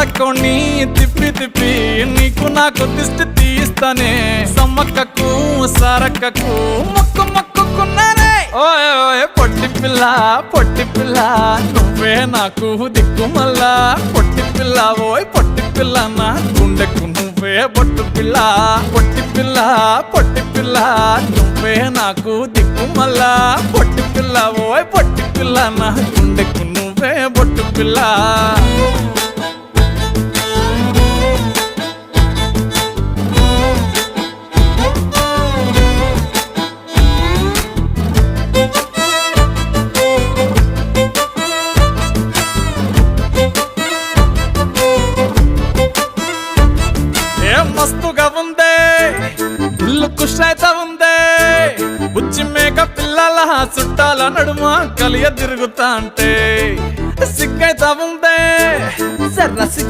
తక్కువని తిప్పి తిప్పి నీకు నాకు దిష్టి తీస్తానే సమ్మక్కకు సారక్కకు మొక్కు మొక్కుకున్నానే ఓయ్ ఓయ్ పొట్టి పిల్ల నువ్వే నాకు దిక్కు మల్లా పొట్టి పిల్ల ఓయ్ పొట్టి పిల్ల నా గుండెకు నువ్వే బొట్టు పిల్ల పొట్టి పిల్ల నువ్వే నాకు దిక్కు మల్లా పొట్టి పిల్ల ఓయ్ పొట్టి పిల్ల నా గుండెకు నువ్వే బొట్టు పిల్ల మస్తుగా ఉందే ఇల్లు కుషైత ఉందే బుచ్చి మేక పిల్లల చుట్టాల నడుమ కలియ తిరుగుతా అంటే సిగ్గైతా ఉందే